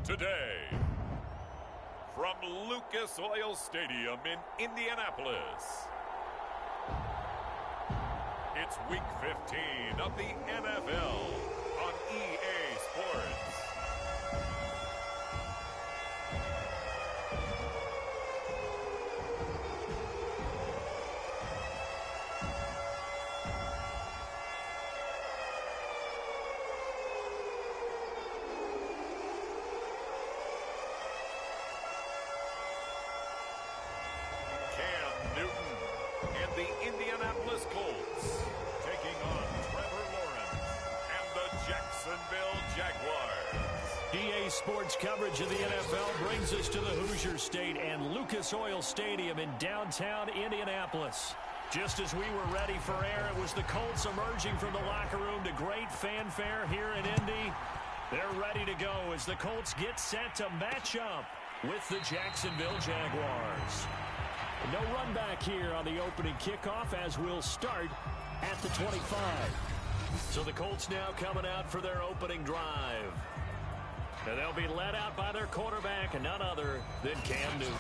today. From Lucas Oil Stadium in Indianapolis, it's Week 15 of the NFL on EA Sports. Indianapolis Colts taking on Trevor Lawrence and the Jacksonville Jaguars. EA Sports coverage of the NFL brings us to the Hoosier State and Lucas Oil Stadium in downtown Indianapolis. Just as we were ready for air, it was the Colts emerging from the locker room to great fanfare here in Indy. They're ready to go as the Colts get set to match up with the Jacksonville Jaguars. No run back here on the opening kickoff as we'll start at the 25. So the Colts now coming out for their opening drive. And they'll be led out by their quarterback and none other than Cam Newton.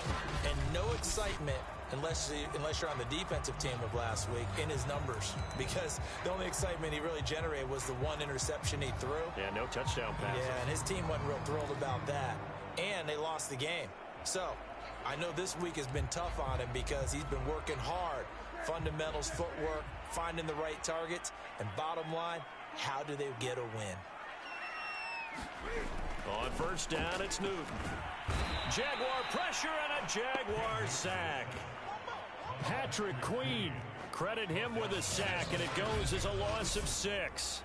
And no excitement unless you're on the defensive team of last week in his numbers. Because the only excitement he really generated was the one interception he threw. Yeah, no touchdown passes. Yeah, and his team wasn't real thrilled about that. And they lost the game. So I know this week has been tough on him because he's been working hard. Fundamentals, footwork, finding the right targets. And bottom line, how do they get a win? On first down, it's Newton. Jaguar pressure and a Jaguar sack. Patrick Queen, credit him with a sack, and it goes as a loss of 6.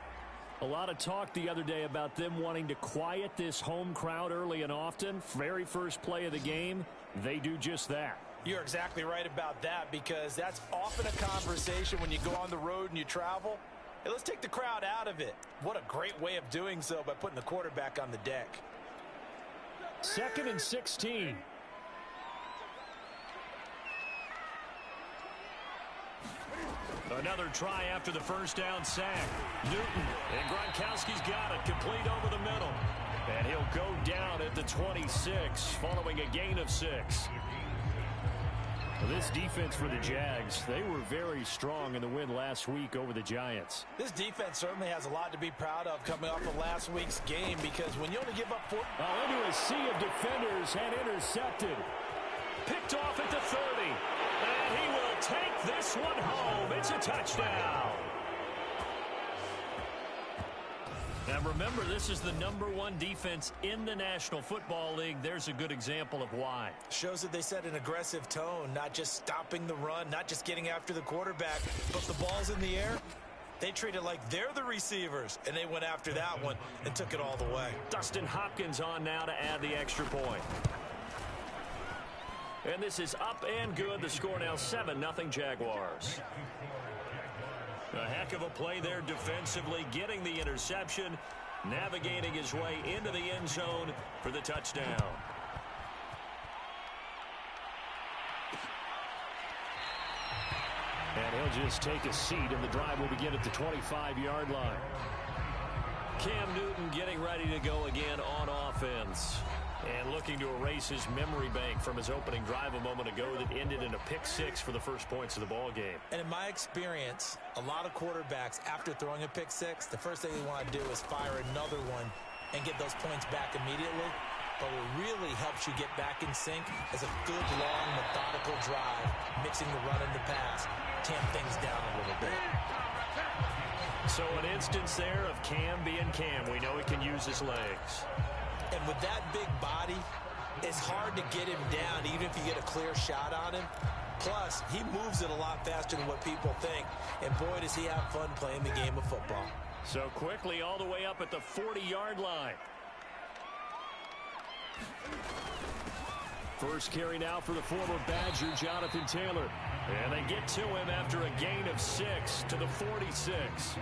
A lot of talk the other day about them wanting to quiet this home crowd early and often. Very first play of the game, they do just that. You're exactly right about that because that's often a conversation when you go on the road and you travel. Hey, let's take the crowd out of it. What a great way of doing so by putting the quarterback on the deck. 2nd and 16. Another try after the first down sack. Newton, and Gronkowski's got it, complete over the middle. And he'll go down at the 26, following a gain of 6. This defense for the Jags, they were very strong in the win last week over the Giants. This defense certainly has a lot to be proud of coming off of last week's game because when you only give up 4... into a sea of defenders and intercepted. Picked off at the 30. And he will take this one home. It's a touchdown. Now remember, this is the #1 defense in the National Football League. There's a good example of why. Shows that they set an aggressive tone, not just stopping the run, not just getting after the quarterback, but the ball's in the air. They treat it like they're the receivers, and they went after that one and took it all the way. Dustin Hopkins on now to add the extra point. And this is up and good. The score now 7-0 Jaguars. A heck of a play there defensively, getting the interception, navigating his way into the end zone for the touchdown. And he'll just take a seat, and the drive will begin at the 25-yard line. Cam Newton getting ready to go again on offense. And looking to erase his memory bank from his opening drive a moment ago that ended in a pick-6 for the first points of the ball game. And in my experience, a lot of quarterbacks, after throwing a pick-6, the first thing they want to do is fire another one and get those points back immediately. But what really helps you get back in sync is a good, long, methodical drive, mixing the run and the pass, tamp things down a little bit. So an instance there of Cam being Cam. We know he can use his legs. And with that big body, it's hard to get him down, even if you get a clear shot on him. Plus, he moves it a lot faster than what people think. And boy, does he have fun playing the game of football. So quickly all the way up at the 40-yard line. First carry now for the former Badger, Jonathan Taylor. And they get to him after a gain of 6 to the 46.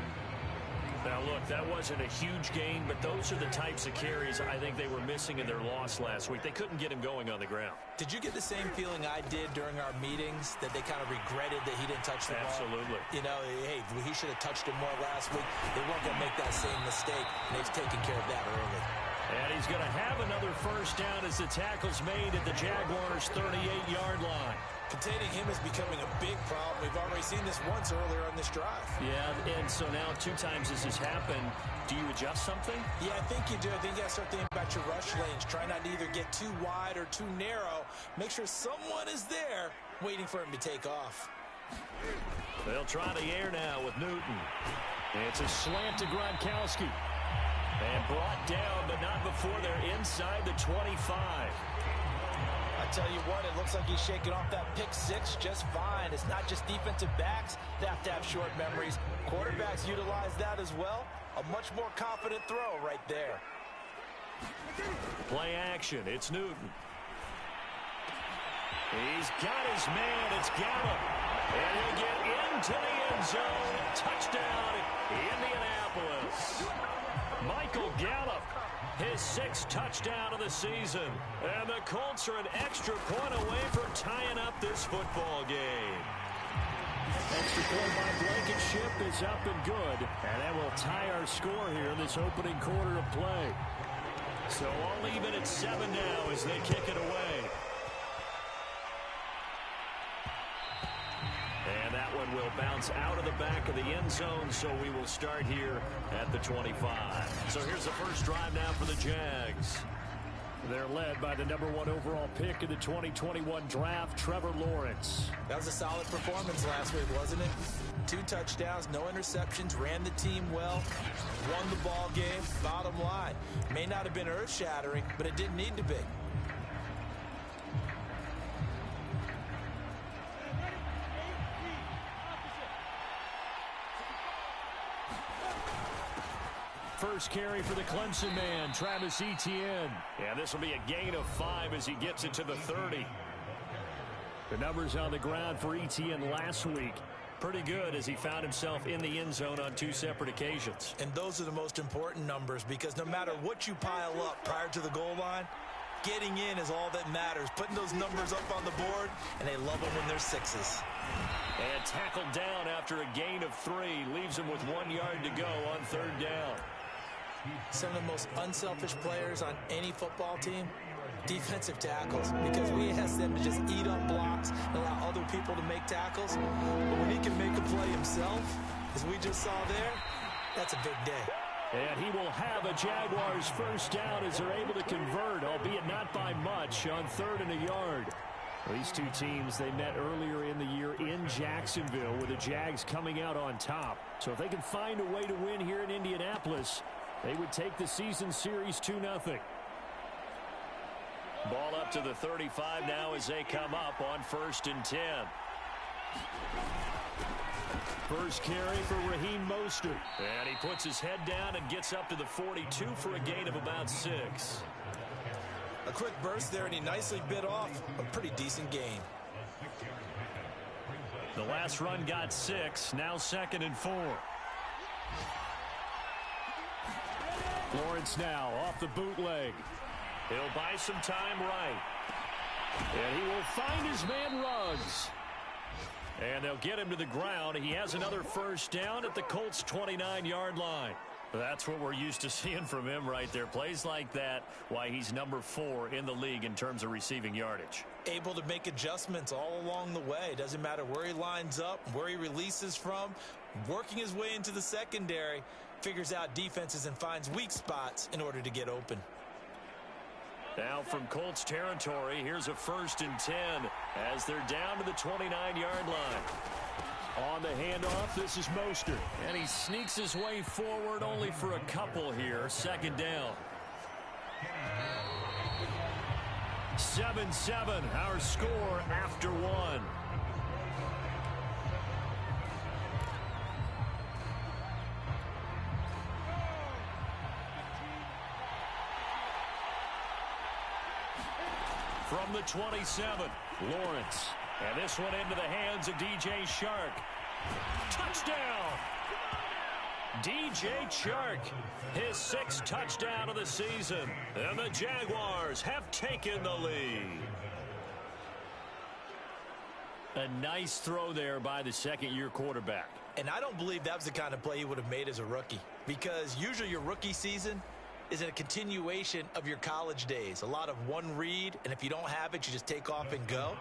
Now, look, that wasn't a huge gain, but those are the types of carries I think they were missing in their loss last week. They couldn't get him going on the ground. Did you get the same feeling I did during our meetings, that they kind of regretted that he didn't touch the ball? Absolutely. You know, hey, he should have touched it more last week. They weren't going to make that same mistake, and they've taken care of that early. And he's going to have another first down as the tackle's made at the Jaguars' 38-yard line. Containing him is becoming a big problem. We've already seen this once earlier on this drive. Yeah, and so now 2 times this has happened. Do you adjust something? Yeah, I think you do. I think you got to start thinking about your rush lanes. Try not to either get too wide or too narrow. Make sure someone is there waiting for him to take off. They'll try the air now with Newton. It's a slant to Gronkowski. And brought down, but not before they're inside the 25. I tell you what, it looks like he's shaking off that pick six just fine. It's not just defensive backs that have to have short memories. Quarterbacks utilize that as well. A much more confident throw right there. Play action. It's Newton. He's got his man. It's Gallup. And he'll get into the end zone. Touchdown, Indianapolis. Michael Gallup, his 6th touchdown of the season. And the Colts are an extra point away from tying up this football game. Extra point by Blankenship is up and good. And that will tie our score here in this opening quarter of play. So all even at 7 now as they kick it away. And that one will bounce out of the back of the end zone, so we will start here at the 25. So here's the first drive now for the Jags. They're led by the #1 overall pick in the 2021 draft, Trevor Lawrence. That was a solid performance last week, wasn't it? 2 touchdowns, no interceptions, ran the team well, won the ball game. Bottom line, may not have been earth-shattering, but it didn't need to be. First carry for the Clemson man, Travis Etienne. Yeah, this will be a gain of 5 as he gets it to the 30. The numbers on the ground for Etienne last week, pretty good as he found himself in the end zone on 2 separate occasions. And those are the most important numbers because no matter what you pile up prior to the goal line, getting in is all that matters. Putting those numbers up on the board, and they love them when they're 6s. And tackled down after a gain of 3. Leaves him with 1 yard to go on 3rd down. Some of the most unselfish players on any football team, defensive tackles, because we ask them to just eat up blocks and allow other people to make tackles. But when he can make a play himself, as we just saw there, that's a big day. And he will have a Jaguars first down as they're able to convert, albeit not by much, on 3rd and a yard. These 2 teams, they met earlier in the year in Jacksonville with the Jags coming out on top. So if they can find a way to win here in Indianapolis, they would take the season series 2-0. Ball up to the 35 now as they come up on 1st and 10. First carry for Raheem Mostert. And he puts his head down and gets up to the 42 for a gain of about 6. A quick burst there, and he nicely bit off a pretty decent gain. The last run got 6, now 2nd and 4. Lawrence now off the bootleg. He'll buy some time right. And he will find his man Ruggs. And they'll get him to the ground. He has another first down at the Colts' 29-yard line. That's what we're used to seeing from him right there. Plays like that, why he's number 4 in the league in terms of receiving yardage. Able to make adjustments all along the way. Doesn't matter where he lines up, where he releases from. Working his way into the secondary. Figures out defenses and finds weak spots in order to get open. Now from Colts territory, here's a 1st and 10 as they're down to the 29-yard line. On the handoff, this is Mostert. And he sneaks his way forward only for a couple here. 2nd down. 7-7, our score after 1. From the 27, Lawrence. And this one into the hands of DJ Chark. Touchdown! DJ Chark, his 6th touchdown of the season. And the Jaguars have taken the lead. A nice throw there by the 2nd-year quarterback. And I don't believe that was the kind of play he would have made as a rookie. Because usually your rookie season, is a continuation of your college days. A lot of one read, and if you don't have it, you just take off and go.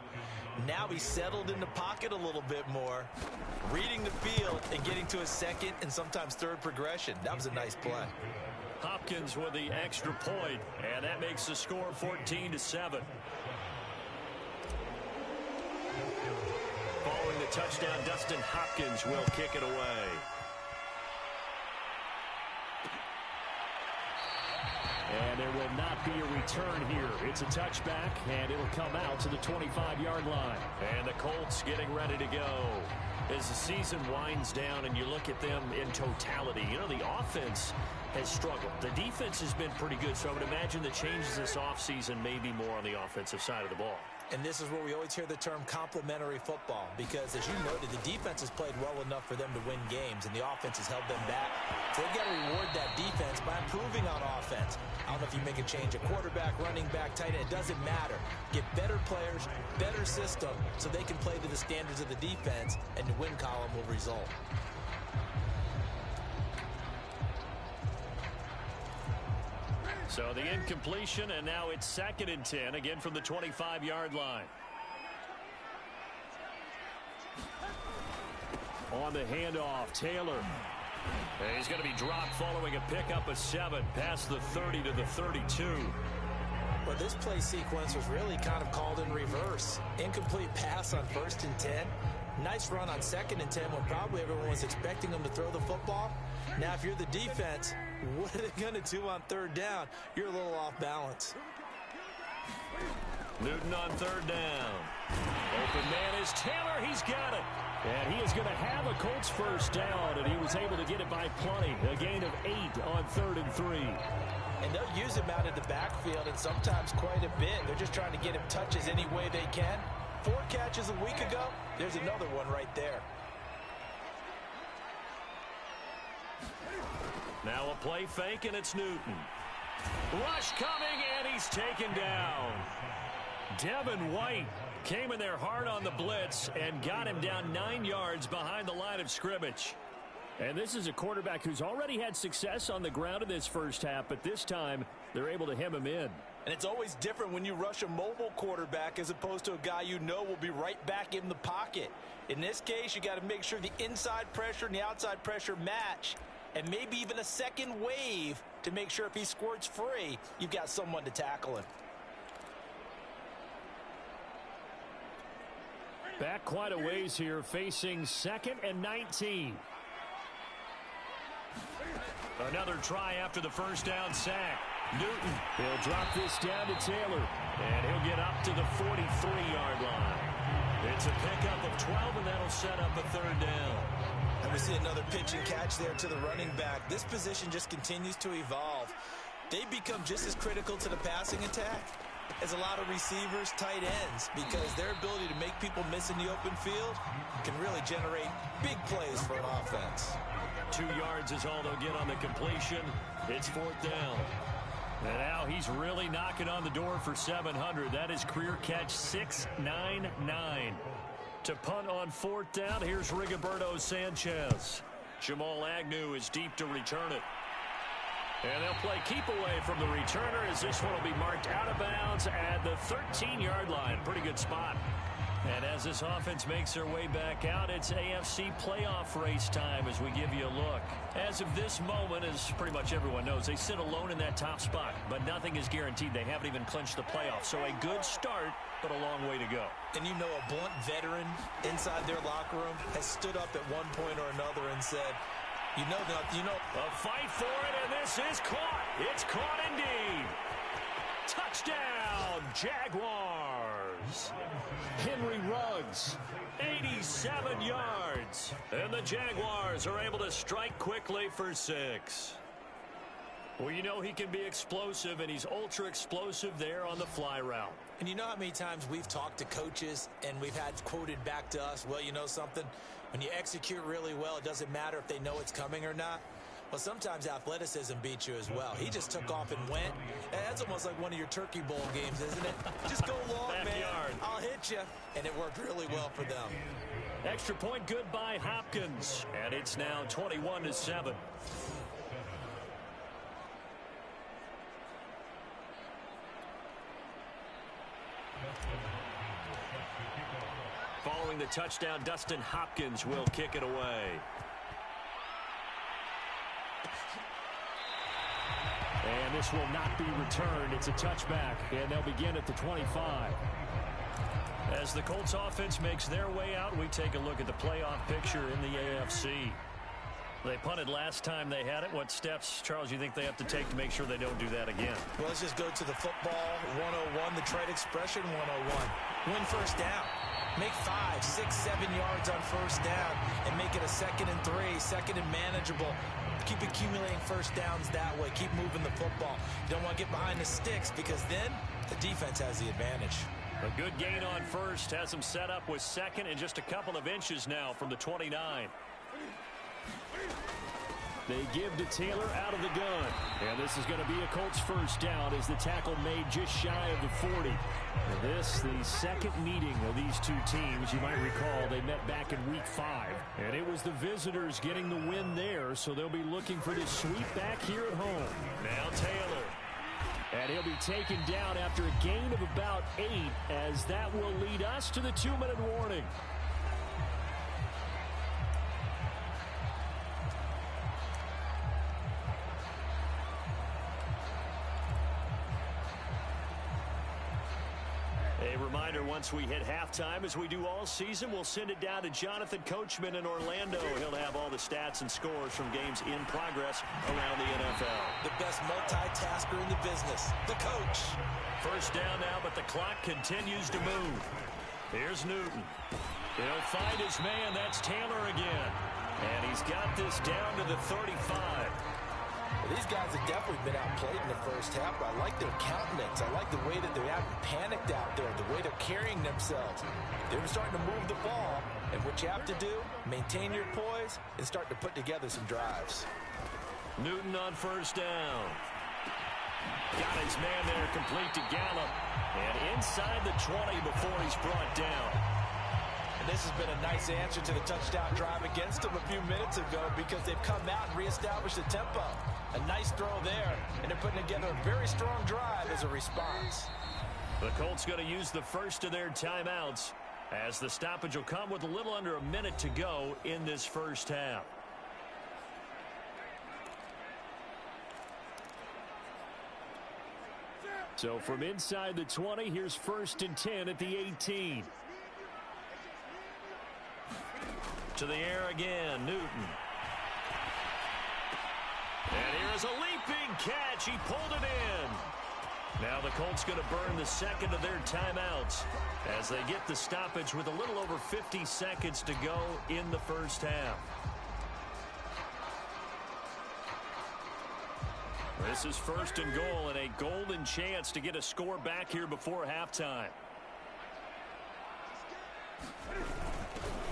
Now he's settled in the pocket a little bit more, reading the field and getting to a second and sometimes third progression. That was a nice play. Hopkins with the extra point, and that makes the score 14-7. Following the touchdown, Dustin Hopkins will kick it away. And there will not be a return here. It's a touchback, and it'll come out to the 25-yard line. And the Colts getting ready to go. As the season winds down and you look at them in totality, you know, the offense has struggled. The defense has been pretty good, so I would imagine the changes this offseason may be more on the offensive side of the ball. And this is where we always hear the term complementary football, because as you noted, the defense has played well enough for them to win games, and the offense has held them back. So they've got to reward that defense by improving on offense. I don't know if you make a change, a quarterback, running back, tight end, it doesn't matter. Get better players, better system, so they can play to the standards of the defense, and the win column will result. So the incompletion, and now it's 2nd and 10, again from the 25-yard line. On the handoff, Taylor. And he's going to be dropped following a pickup of 7 past the 30 to the 32. Well, this play sequence was really kind of called in reverse. Incomplete pass on 1st and 10. Nice run on 2nd and 10 when probably everyone was expecting him to throw the football. Now, if you're the defense, what are they going to do on 3rd down? You're a little off balance. Newton on 3rd down. Open man is Taylor. He's got it. And he is going to have a Colts 1st down, and he was able to get it by plenty. A gain of 8 on 3rd and 3. And they'll use him out in the backfield, and sometimes quite a bit. They're just trying to get him touches any way they can. 4 catches a week ago. There's another one right there. Now a play fake, and it's Newton. Rush coming, and he's taken down. Devin White came in there hard on the blitz and got him down 9 yards behind the line of scrimmage. And this is a quarterback who's already had success on the ground in this first half, but this time they're able to hem him in. And it's always different when you rush a mobile quarterback as opposed to a guy you know will be right back in the pocket. In this case, you got to make sure the inside pressure and the outside pressure match, and maybe even a second wave to make sure if he squirts free, you've got someone to tackle him. Back quite a ways here, facing 2nd and 19. Another try after the 1st down sack. Newton, he'll drop this down to Taylor, and he'll get up to the 43-yard line. It's a pickup of 12, and that'll set up a 3rd down. And we see another pitch and catch there to the running back. This position just continues to evolve. They become just as critical to the passing attack as a lot of receivers, tight ends, because their ability to make people miss in the open field can really generate big plays for an offense. 2 yards is all they'll get on the completion. It's 4th down. And now he's really knocking on the door for 700. That is career catch 699. To punt on 4th down, here's Rigoberto Sanchez. Jamal Agnew is deep to return it. And they'll play keep away from the returner as this one will be marked out of bounds at the 13-yard line. Pretty good spot. And as this offense makes their way back out, it's AFC playoff race time as we give you a look. As of this moment, as pretty much everyone knows, they sit alone in that top spot, but nothing is guaranteed. They haven't even clinched the playoffs. So a good start, but a long way to go. And you know, a blunt veteran inside their locker room has stood up at one point or another and said, you know, a fight for it, and this is caught. It's caught indeed. Touchdown, Jaguars. Henry Ruggs, 87 yards. And the Jaguars are able to strike quickly for 6. Well, you know he can be explosive, and he's ultra explosive there on the fly route. And you know how many times we've talked to coaches and we've had quoted back to us, well, you know something? When you execute really well, it doesn't matter if they know it's coming or not. Well, sometimes athleticism beats you as well. He just took off and went. And that's almost like one of your Turkey Bowl games, isn't it? Just go long, man. I'll hit you. And it worked really well for them. Extra point good by Hopkins. And it's now 21-7. Following the touchdown, Dustin Hopkins will kick it away. And this will not be returned. It's a touchback, and they'll begin at the 25. As the Colts offense makes their way out, we take a look at the playoff picture in the AFC. They punted last time they had it. What steps, Charles, you think they have to take to make sure they don't do that again? Well, let's just go to the football 101, the trade expression 101. Win first down. Make 5, 6, 7 yards on first down and make it a 2nd and 3, 2nd and manageable. Keep accumulating first downs that way. Keep moving the football. You don't want to get behind the sticks because then the defense has the advantage. A good gain on first has them set up with 2nd and just a couple of inches now from the 29. They give to Taylor out of the gun. And this is going to be a Colts first down as the tackle made just shy of the 40. This, the second meeting of these two teams. You might recall they met back in week 5. And it was the visitors getting the win there, so they'll be looking for this sweep back here at home. Now Taylor. And he'll be taken down after a gain of about 8, as that will lead us to the 2-minute warning. A reminder, once we hit halftime, as we do all season, we'll send it down to Jonathan Coachman in Orlando. He'll have all the stats and scores from games in progress around the NFL. The best multitasker in the business, the coach. First down now, but the clock continues to move. Here's Newton. He'll find his man. That's Taylor again. And he's got this down to the 35. Well, these guys have definitely been outplayed in the first half, but I like their countenance. I like the way that they haven't panicked out there, the way they're carrying themselves. They're starting to move the ball, and what you have to do, maintain your poise and start to put together some drives. Newton on first down. Got his man there, complete to Gallup. And inside the 20 before he's brought down. And this has been a nice answer to the touchdown drive against them a few minutes ago because they've come out and reestablished the tempo. A nice throw there, and they're putting together a very strong drive as a response. The Colts going to use the first of their timeouts as the stoppage will come with a little under a minute to go in this first half. So from inside the 20, here's 1st and 10 at the 18. To the air again, Newton. And here's a leaping catch. He pulled it in. Now the Colts going to burn the second of their timeouts as they get the stoppage with a little over 50 seconds to go in the first half. This is 1st and goal and a golden chance to get a score back here before halftime.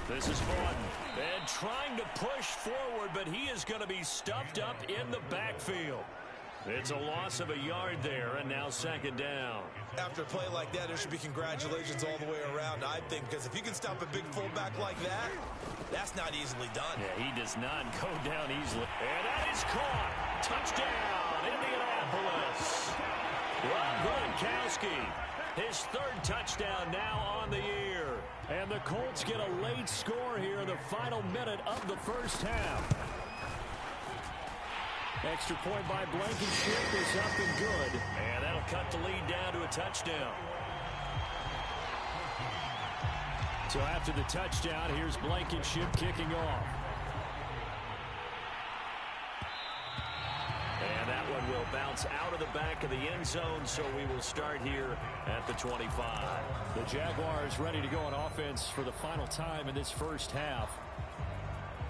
This is Vaughn, and trying to push forward, but he is going to be stuffed up in the backfield. It's a loss of a yard there, and now 2nd down. After a play like that, there should be congratulations all the way around, I think, because if you can stop a big fullback like that, that's not easily done. Yeah, he does not go down easily. And that is caught. Touchdown, Indianapolis. Rob Gronkowski, his 3rd touchdown now on the year. And the Colts get a late score here in the final minute of the first half. Extra point by Blankenship is up and good. And that'll cut the lead down to a touchdown. So after the touchdown, here's Blankenship kicking off. And that one will bounce out of the back of the end zone, so we will start here at the 25. The Jaguars ready to go on offense for the final time in this first half.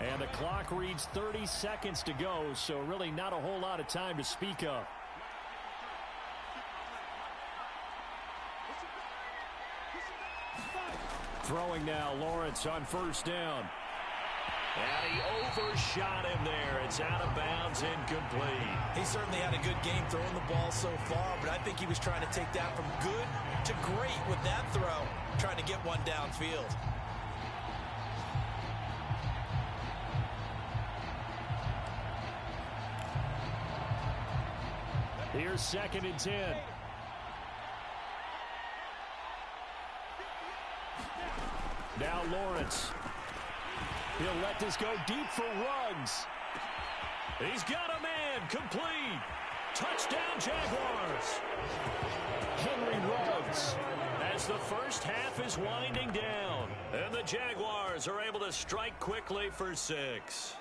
And the clock reads 30 seconds to go, so really not a whole lot of time to speak of. Throwing now, Lawrence on first down. And he overshot him there. It's out of bounds, incomplete. He certainly had a good game throwing the ball so far, but I think he was trying to take that from good to great with that throw, trying to get one downfield. Here's 2nd and 10. Now Lawrence. He'll let this go deep for Ruggs. He's got a man. Complete. Touchdown, Jaguars. Henry Ruggs. As the first half is winding down. And the Jaguars are able to strike quickly for 6.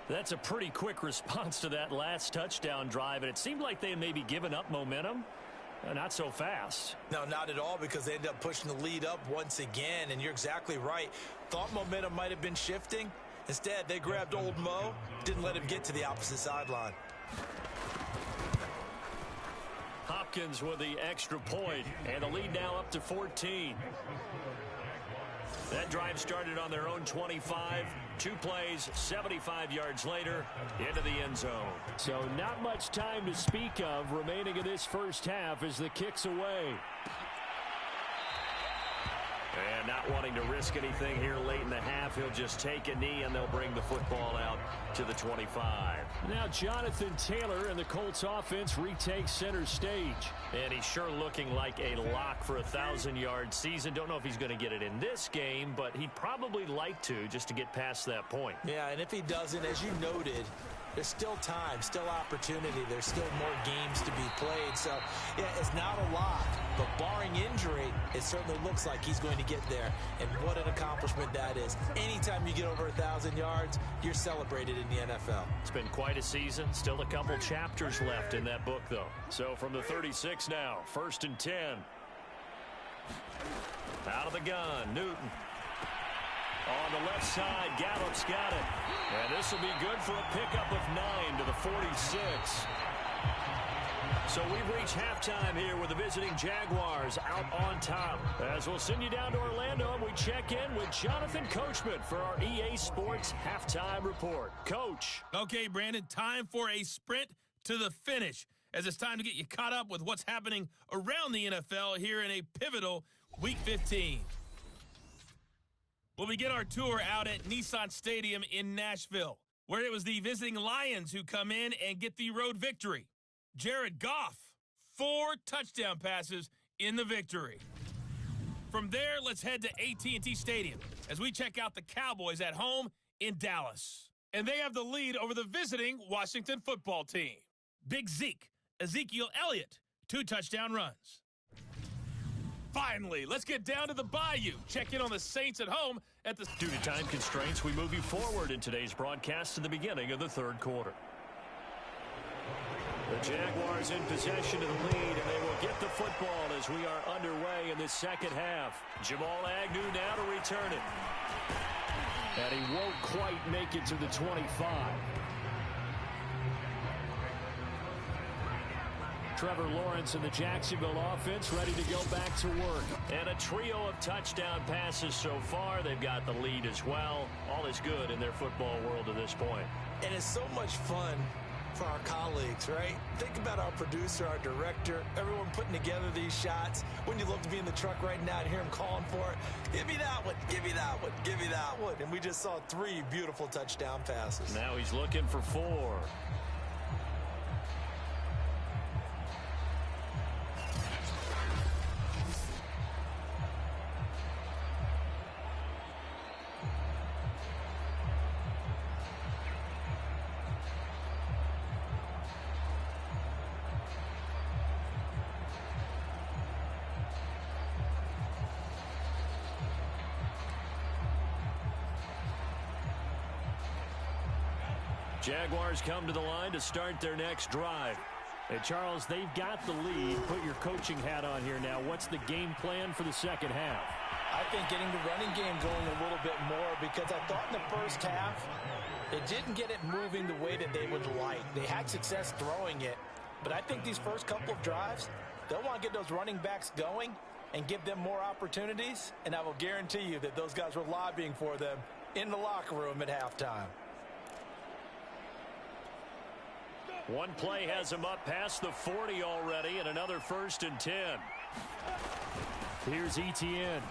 That's a pretty quick response to that last touchdown drive. And it seemed like they had maybe given up momentum. Not so fast. No, not at all, because they ended up pushing the lead up once again. And you're exactly right. Thought momentum might have been shifting. Instead, they grabbed old Mo, didn't let him get to the opposite sideline. Hopkins with the extra point, and the lead now up to 14. That drive started on their own 25. 2 plays, 75 yards later, into the end zone. So not much time to speak of remaining in this first half as the kick's away. And not wanting to risk anything here late in the half, he'll just take a knee and they'll bring the football out to the 25. Now Jonathan Taylor and the Colts offense retakes center stage. And he's sure looking like a lock for a 1,000-yard season. Don't know if he's going to get it in this game, but he'd probably like to just to get past that point. Yeah, and if he doesn't, as you noted, there's still time, still opportunity. There's still more games to be played. So, yeah, it's not a lot. But barring injury, it certainly looks like he's going to get there. And what an accomplishment that is. Anytime you get over 1,000 yards, you're celebrated in the NFL. It's been quite a season. Still a couple chapters left in that book, though. So from the 36 now, 1st and 10. Out of the gun, Newton. On the left side, Gallup's got it. And this will be good for a pickup of 9 to the 46. So we've reached halftime here with the visiting Jaguars out on top. As we'll send you down to Orlando and we check in with Jonathan Coachman for our EA Sports Halftime Report. Coach. Okay, Brandon, time for a sprint to the finish, as it's time to get you caught up with what's happening around the NFL here in a pivotal Week 15. We'll begin our tour out at Nissan Stadium in Nashville, where it was the visiting Lions who come in and get the road victory. Jared Goff, 4 touchdown passes in the victory. From there, let's head to AT&T Stadium as we check out the Cowboys at home in Dallas. And they have the lead over the visiting Washington football team. Big Zeke, Ezekiel Elliott, 2 touchdown runs. Finally, let's get down to the Bayou. Check in on the Saints at home at the... Due to time constraints, we move you forward in today's broadcast to the beginning of the 3rd quarter. The Jaguars in possession of the lead, and they will get the football as we are underway in this second half. Jamal Agnew now to return it. And he won't quite make it to the 25. Trevor Lawrence and the Jacksonville offense ready to go back to work. And a trio of touchdown passes so far. They've got the lead as well. All is good in their football world at this point. And it's so much fun for our colleagues, right? Think about our producer, our director, everyone putting together these shots. Wouldn't you love to be in the truck right now and hear him calling for it? Give me that one, give me that one, give me that one. And we just saw 3 beautiful touchdown passes. Now he's looking for 4. Jaguars come to the line to start their next drive. Hey, Charles, they've got the lead. Put your coaching hat on here now. What's the game plan for the second half? I think getting the running game going a little bit more, because I thought in the first half they didn't get it moving the way that they would like. They had success throwing it, but I think these first couple of drives, they'll want to get those running backs going and give them more opportunities, and I will guarantee you that those guys were lobbying for them in the locker room at halftime. One play has him up past the 40 already, and another 1st and 10. Here's Etienne.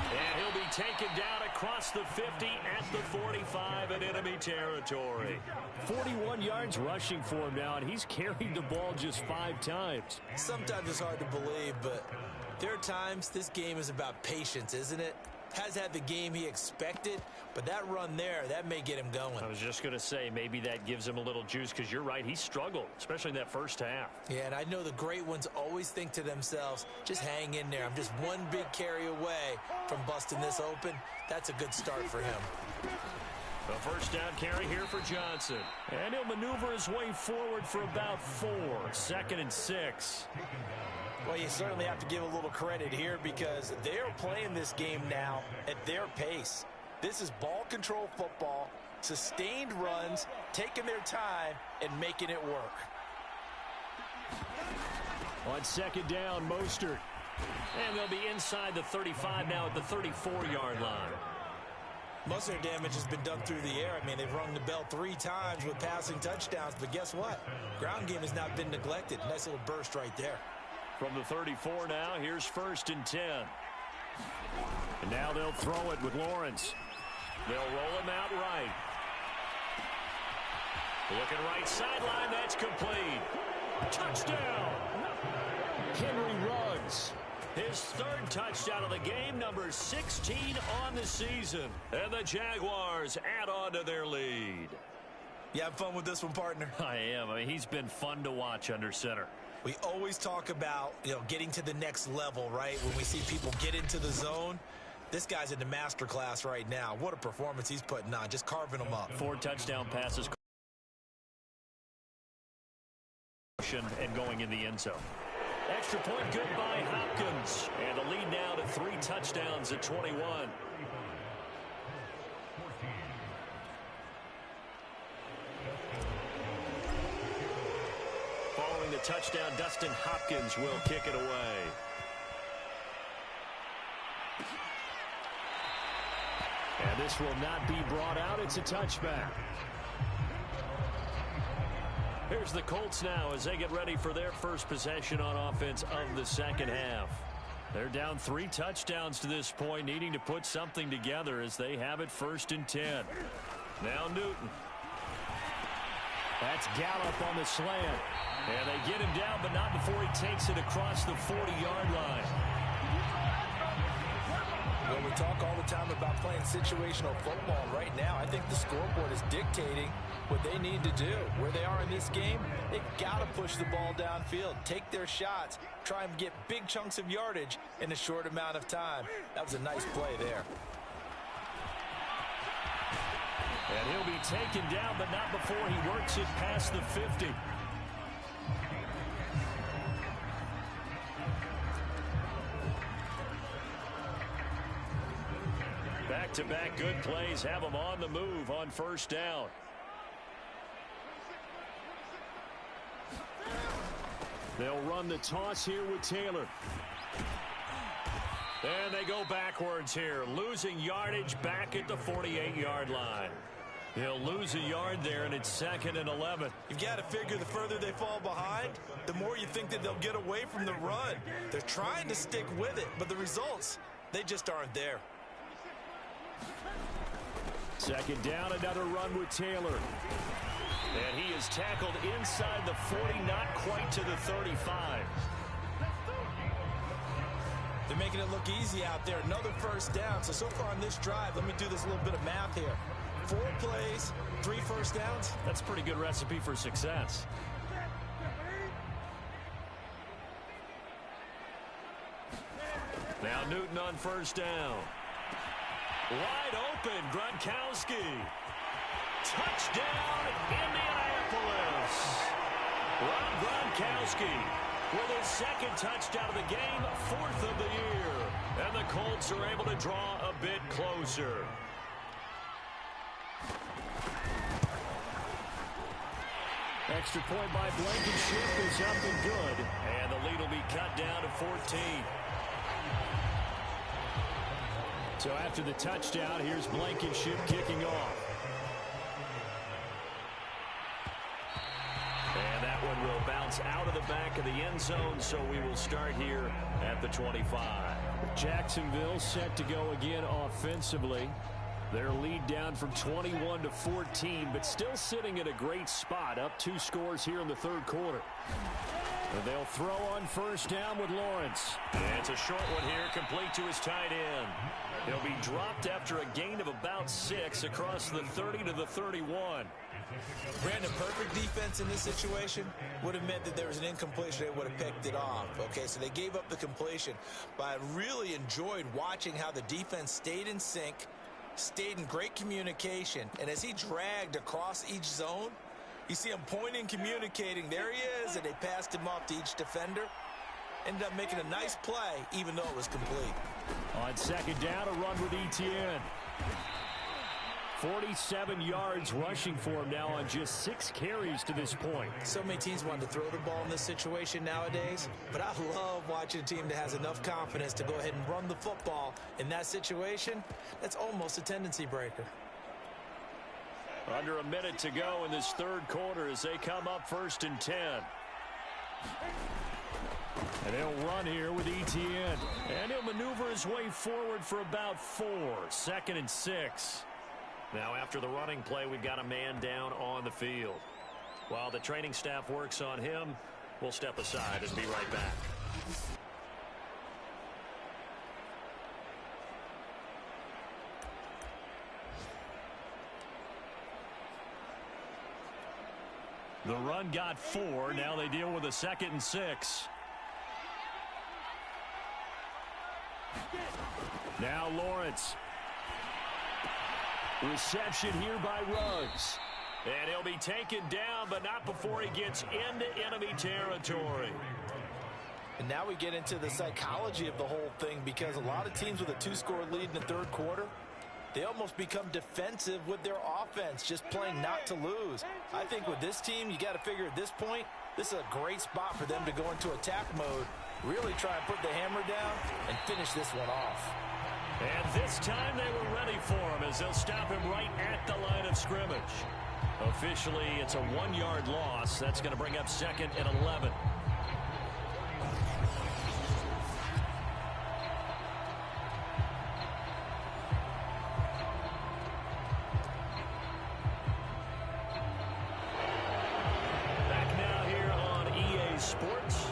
And he'll be taken down across the 50 at the 45 in enemy territory. 41 yards rushing for him now, and he's carried the ball just 5 times. Sometimes it's hard to believe, but there are times this game is about patience, isn't it? Has had the game he expected, but that run there, that may get him going. I was just going to say, maybe that gives him a little juice, because you're right, he struggled, especially in that first half. Yeah, and I know the great ones always think to themselves, just hang in there. I'm just one big carry away from busting this open. That's a good start for him. A first down carry here for Johnson. And he'll maneuver his way forward for about 4. 2nd and 6. Well, you certainly have to give a little credit here because they're playing this game now at their pace. This is ball control football, sustained runs, taking their time, and making it work. On 2nd down, Mostert. And they'll be inside the 35 now at the 34-yard line. Most of their damage has been done through the air. I mean, they've rung the bell 3 times with passing touchdowns, but guess what? Ground game has not been neglected. Nice little burst right there. From the 34 now, here's 1st and 10. And now they'll throw it with Lawrence. They'll roll him out right. Looking right sideline, that's complete. Touchdown! Henry Ruggs. His 3rd touchdown of the game, number 16 on the season. And the Jaguars add on to their lead. You have fun with this one, partner? I am. I mean, he's been fun to watch under center. We always talk about, getting to the next level, right? When we see people get into the zone. This guy's in the master class right now. What a performance he's putting on, just carving them up. 4 touchdown passes and going in the end zone. Extra point good by Hopkins. And the lead now to 3 touchdowns at 21. Following the touchdown, Dustin Hopkins will kick it away. And this will not be brought out. It's a touchback. Here's the Colts now as they get ready for their first possession on offense of the second half. They're down 3 touchdowns to this point, needing to put something together as they have it 1st and 10. Now Newton. That's Gallup on the slant. And they get him down, but not before he takes it across the 40-yard line. Well, we talk all the time about playing situational football. Right now, I think the scoreboard is dictating what they need to do. Where they are in this game, they've got to push the ball downfield, take their shots, try and get big chunks of yardage in a short amount of time. That was a nice play there. And he'll be taken down, but not before he works it past the 50. Back-to-back good plays have them on the move on 1st down. They'll run the toss here with Taylor. And they go backwards here, losing yardage back at the 48-yard line. He'll lose a yard there, and it's 2nd and 11. You've got to figure the further they fall behind, the more you think that they'll get away from the run. They're trying to stick with it, but the results, they just aren't there. 2nd down, another run with Taylor. And he is tackled inside the 40, not quite to the 35. They're making it look easy out there. Another 1st down. So far on this drive, let me do this little bit of math here. 4 plays, 3 1st downs. That's a pretty good recipe for success. Now Newton on 1st down. Wide open, Gronkowski. Touchdown, Indianapolis. Rob Gronkowski with his 2nd touchdown of the game, 4th of the year. And the Colts are able to draw a bit closer. Extra point by Blankenship is up and good. And the lead will be cut down to 14. So after the touchdown, here's Blankenship kicking off. And that one will bounce out of the back of the end zone, so we will start here at the 25. Jacksonville set to go again offensively. Their lead down from 21 to 14, but still sitting in a great spot, up 2 scores here in the third quarter. And they'll throw on first down with Lawrence. And it's a short one here, complete to his tight end. He'll be dropped after a gain of about 6 across the 30 to the 31. Brandon, perfect defense in this situation would have meant that there was an incompletion. They would have picked it off. Okay, so they gave up the completion. But I really enjoyed watching how the defense stayed in sync, stayed in great communication. And as he dragged across each zone, you see him pointing, communicating. There he is, and they passed him off to each defender. Ended up making a nice play, even though it was complete. On second down, a run with Etienne. 47 yards rushing for him now on just 6 carries to this point. So many teams want to throw the ball in this situation nowadays, but I love watching a team that has enough confidence to go ahead and run the football in that situation. That's almost a tendency breaker. Under a minute to go in this third quarter as they come up 1st and 10. And they'll run here with Etienne. And he'll maneuver his way forward for about 4. 2nd and 6. Now after the running play, we've got a man down on the field. While the training staff works on him, we'll step aside and be right back. The run got 4. Now they deal with a 2nd and 6. Now Lawrence. Reception here by Ruggs. And he'll be taken down, but not before he gets into enemy territory. And now we get into the psychology of the whole thing, because a lot of teams with a 2-score lead in the third quarter, they almost become defensive with their offense, just playing not to lose. I think with this team, you got to figure at this point, this is a great spot for them to go into attack mode, really try and put the hammer down and finish this one off. And this time they were ready for him as they'll stop him right at the line of scrimmage. Officially, it's a 1-yard loss. That's going to bring up 2nd and 11. Back now here on EA Sports.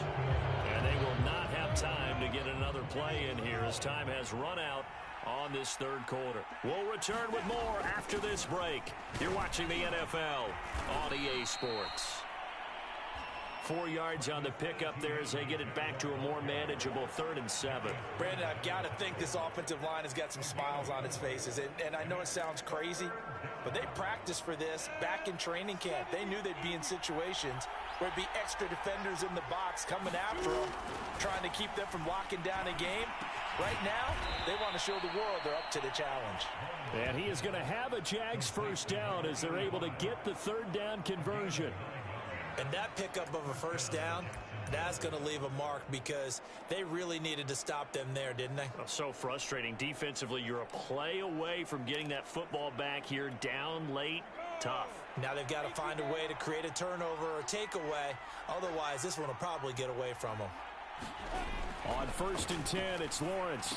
And they will not have time to get another play in here as time has run out on this third quarter. We'll return with more after this break. You're watching the NFL on EA Sports. 4 yards on the pickup there as they get it back to a more manageable 3rd and 7. Brandon, I've got to think this offensive line has got some smiles on its faces. And I know it sounds crazy, but they practiced for this back in training camp. They knew they'd be in situations where it'd be extra defenders in the box coming after them, trying to keep them from locking down a game. Right now, they want to show the world they're up to the challenge. And he is going to have a Jags first down as they're able to get the 3rd down conversion. And that pickup of a first down, that's going to leave a mark, because they really needed to stop them there, didn't they? So frustrating. Defensively, you're a play away from getting that football back here, down late. Tough. Now they've got to find a way to create a turnover or takeaway. Otherwise, this one will probably get away from them. On 1st and 10, it's Lawrence.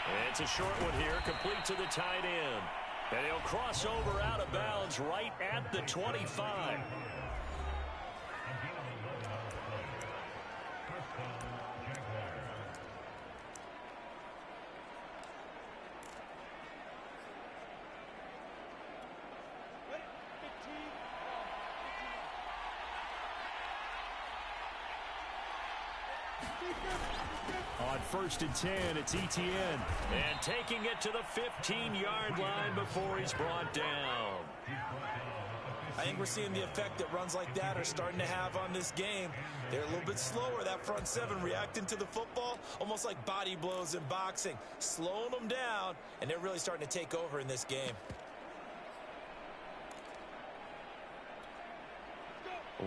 And it's a short one here, complete to the tight end. And he'll cross over out of bounds right at the 25. On 1st and 10, it's Etienne. And taking it to the 15-yard line before he's brought down. I think we're seeing the effect that runs like that are starting to have on this game. They're a little bit slower, that front 7, reacting to the football, almost like body blows in boxing, slowing them down, and they're really starting to take over in this game.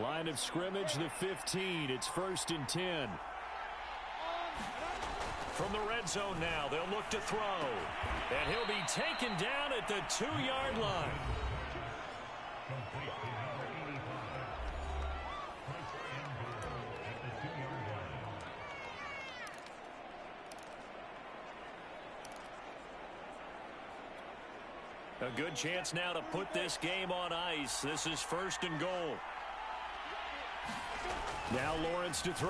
Line of scrimmage, the 15. It's 1st and 10. From the red zone now, they'll look to throw. And he'll be taken down at the 2-yard line. A good chance now to put this game on ice. This is 1st and goal. Now Lawrence to throw.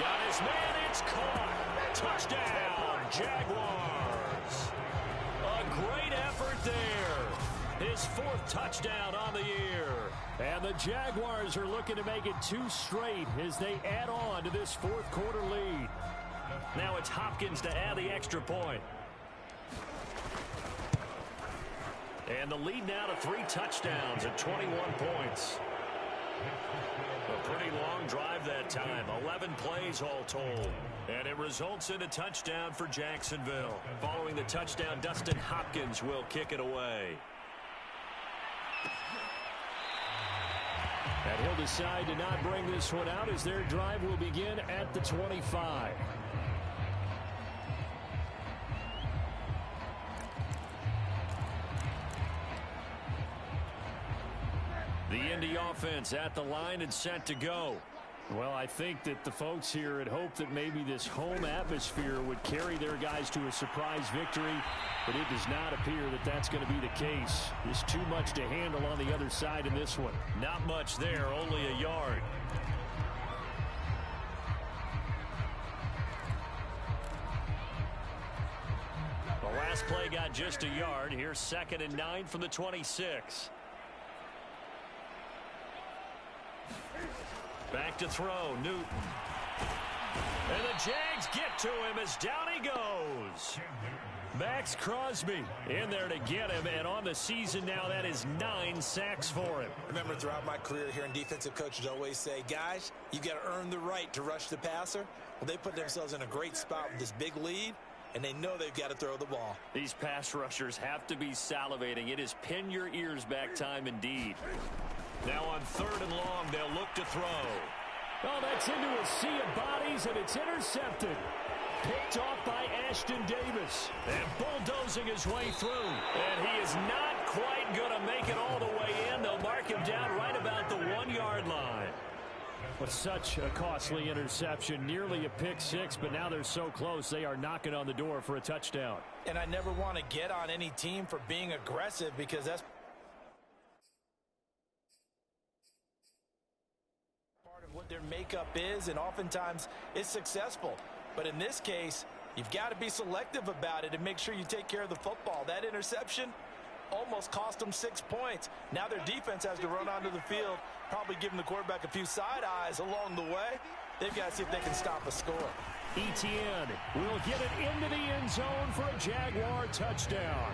Got his man. It's caught. Touchdown, Jaguars. A great effort there. His 4th touchdown on the year. And the Jaguars are looking to make it 2 straight as they add on to this 4th quarter lead. Now it's Hopkins to add the extra point. And the lead now to 3 touchdowns at 21 points. A pretty long drive that time. 11 plays all told. And it results in a touchdown for Jacksonville. Following the touchdown, Dustin Hopkins will kick it away. And he'll decide to not bring this one out as their drive will begin at the 25. The Indy offense at the line and set to go. Well, I think that the folks here had hoped that maybe this home atmosphere would carry their guys to a surprise victory, but it does not appear that that's going to be the case. There's too much to handle on the other side in this one. Not much there, only a yard. The last play got just a yard. Here's 2nd and 9 from the 26. Back to throw, Newton. And the Jags get to him as down he goes. Max Crosby in there to get him, and on the season now, that is 9 sacks for him. Remember, throughout my career here in defensive coaches always say, guys, you got to earn the right to rush the passer. Well, they put themselves in a great spot with this big lead, and they know they've got to throw the ball. These pass rushers have to be salivating. It is pin your ears back time indeed. Now on 3rd and long, they'll look to throw. Oh, that's into a sea of bodies, and it's intercepted. Picked off by Ashton Davis. And bulldozing his way through. And he is not quite going to make it all the way in. They'll mark him down right about the 1-yard line. Well, such a costly interception. Nearly a pick 6, but now they're so close, they are knocking on the door for a touchdown. And I never want to get on any team for being aggressive because that's what their makeup is, and oftentimes it's successful. But in this case, you've got to be selective about it and make sure you take care of the football. That interception almost cost them 6 points. Now their defense has to run onto the field, probably giving the quarterback a few side eyes along the way. They've got to see if they can stop a score. Etienne will get it into the end zone for a Jaguar touchdown.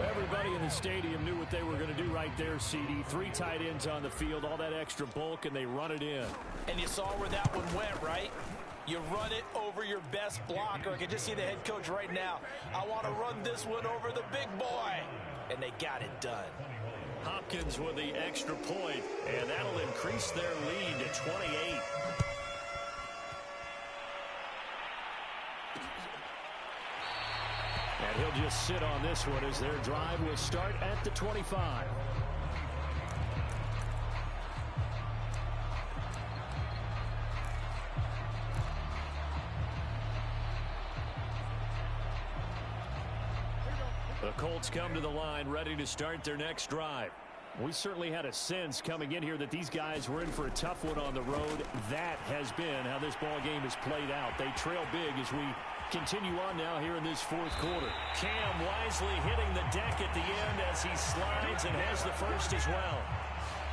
Everybody in the stadium knew what they were going to do right there, CD. 3 tight ends on the field, all that extra bulk, and they run it in. And you saw where that one went, right? You run it over your best blocker. I can just see the head coach right now. I want to run this one over the big boy. And they got it done. Hopkins with the extra point, and that'll increase their lead to 28. And he'll just sit on this one as their drive will start at the 25. The Colts come to the line ready to start their next drive. We certainly had a sense coming in here that these guys were in for a tough one on the road. That has been how this ball game has played out. They trail big as we continue on now here in this 4th quarter. Cam wisely hitting the deck at the end as he slides and has the first as well.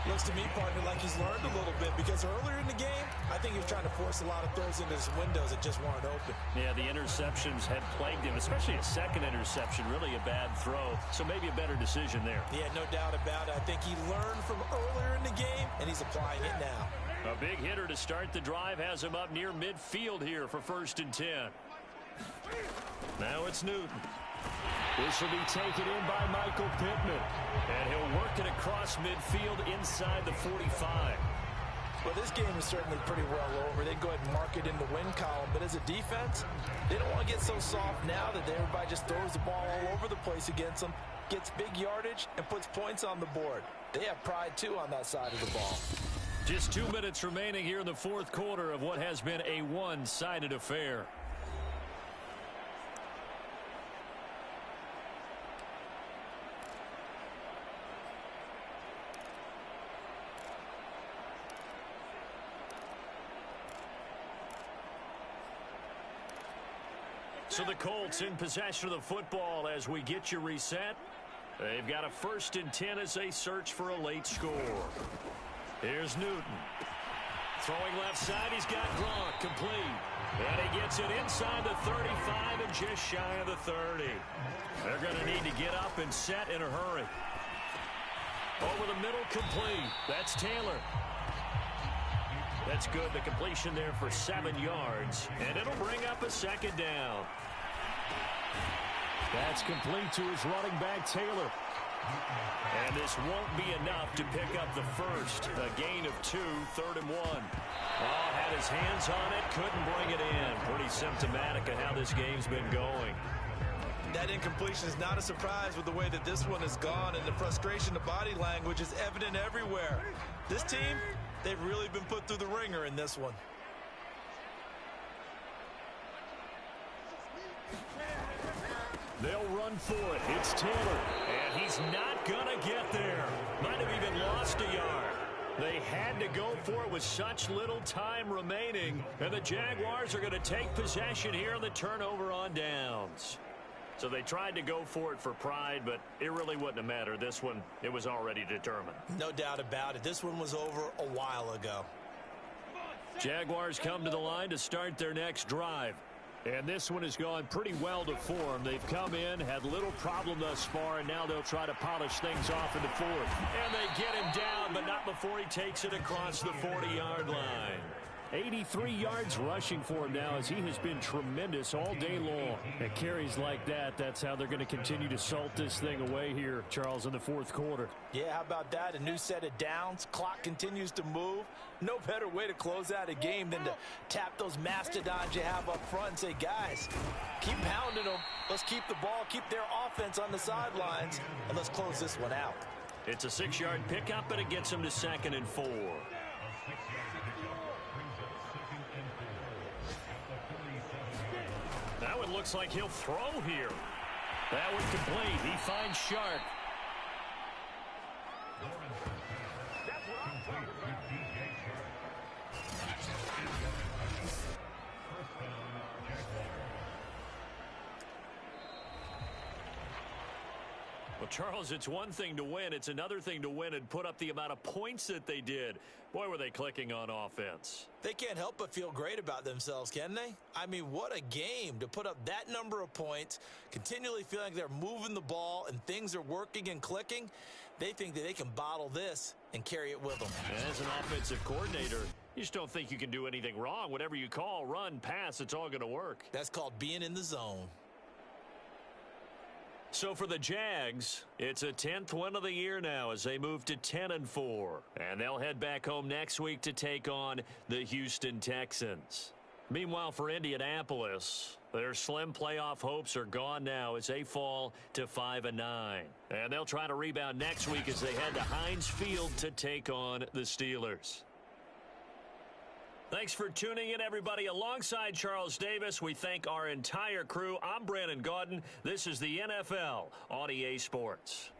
Looks to me, partner, like he's learned a little bit because earlier in the game, I think he was trying to force a lot of throws into his windows that just weren't open. Yeah, the interceptions had plagued him, especially a second interception, really a bad throw. So maybe a better decision there. Yeah, no doubt about it. I think he learned from earlier in the game, and he's applying it now. A big hitter to start the drive has him up near midfield here for 1st and 10. Now it's Newton. This will be taken in by Michael Pittman. And he'll work it across midfield inside the 45. Well, this game is certainly pretty well over. They go ahead and mark it in the win column. But as a defense, they don't want to get so soft now that everybody just throws the ball all over the place against them, gets big yardage, and puts points on the board. They have pride, too, on that side of the ball. Just 2 minutes remaining here in the 4th quarter of what has been a one-sided affair. So the Colts in possession of the football as we get you reset. They've got a 1st and 10 as they search for a late score. Here's Newton. Throwing left side, he's got Gronk complete. And he gets it inside the 35 and just shy of the 30. They're going to need to get up and set in a hurry. Over the middle, complete. That's Taylor. That's good. The completion there for 7 yards. And it'll bring up a 2nd down. That's complete to his running back, Taylor. And this won't be enough to pick up the first. A gain of 2, 3rd and 1. Oh, had his hands on it, couldn't bring it in. Pretty symptomatic of how this game's been going. That incompletion is not a surprise with the way that this one has gone, and the frustration, the body language is evident everywhere. This team, they've really been put through the ringer in this one. They'll run for it. It's Taylor. And he's not going to get there. Might have even lost a yard. They had to go for it with such little time remaining. And the Jaguars are going to take possession here on the turnover on downs. So they tried to go for it for pride, but it really wouldn't have mattered. This one, it was already determined. No doubt about it. This one was over a while ago. Jaguars come to the line to start their next drive. And this one has gone pretty well to form. They've come in, had little problem thus far, and now they'll try to polish things off in the 4th. And they get him down, but not before he takes it across the 40-yard line. 83 yards rushing for him now as he has been tremendous all day long. At carries like that, that's how they're going to continue to salt this thing away here, Charles, in the 4th quarter. Yeah, how about that? A new set of downs. Clock continues to move. No better way to close out a game than to tap those mastodons you have up front and say, guys, keep pounding them. Let's keep the ball, keep their offense on the sidelines, and let's close this one out. It's a 6-yard pickup, but it gets them to 2nd and 4. Now it looks like he'll throw here. That one complete. He finds Shark. Well, Charles, it's one thing to win. It's another thing to win and put up the amount of points that they did. Boy, were they clicking on offense. They can't help but feel great about themselves, can they? I mean, what a game to put up that number of points, continually feeling like they're moving the ball and things are working and clicking. They think that they can bottle this and carry it with them. As an offensive coordinator, you just don't think you can do anything wrong. Whatever you call, run, pass, it's all going to work. That's called being in the zone. So for the Jags, it's a 10th win of the year now as they move to 10-4. And they'll head back home next week to take on the Houston Texans. Meanwhile, for Indianapolis, their slim playoff hopes are gone now as they fall to 5-9. And they'll try to rebound next week as they head to Heinz Field to take on the Steelers. Thanks for tuning in, everybody. Alongside Charles Davis, we thank our entire crew. I'm Brandon Gaudin. This is the NFL on EA Sports.